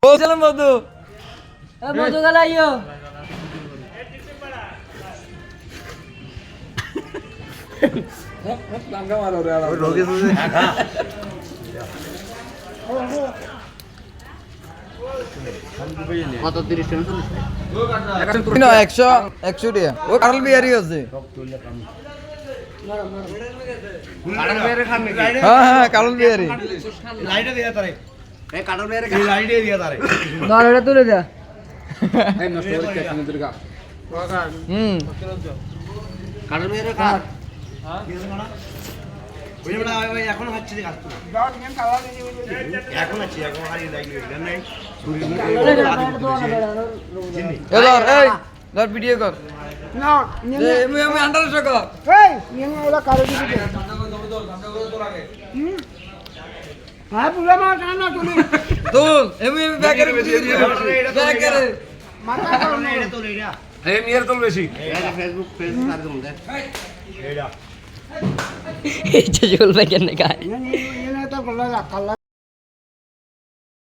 ও চলেন মধু মধু গালাইও লাঙ্গা মারো রে আলা রোগে সুজে কত 30 টাকা না 100 100 টাকা ও কারল বিয়ারি আছে কারণ বেরে খান নাকি হ্যাঁ হ্যাঁ কারল বিয়ারি লাইটে দিয়া তারে এই কারণ বেরে এই লাইটে দিয়া তারে নড়টা তুলে দে এই নষ্ট করে কে তুমি দুর্গা কারণ বেরে খা ওই বড় ভাই এখন হচ্ছে কাজ তো এখন আছে এখন হারি লাগলো এটা নাই এবার এই ধর ভিডিও কর না আমি আন্ডার কর এই নিয়ে ওলা কারো দিবি হ্যাঁ পুরা মা জানা তুমি তুল আমি ব্যাকের ভিডিও ব্যাকের মাথা করো না এটা তো লেডা এই মিয়ার তুল বেশি ফেসবুক পেজ কার দম দে এইটা এই চলবে কেন গায় এনে তো বলা কালা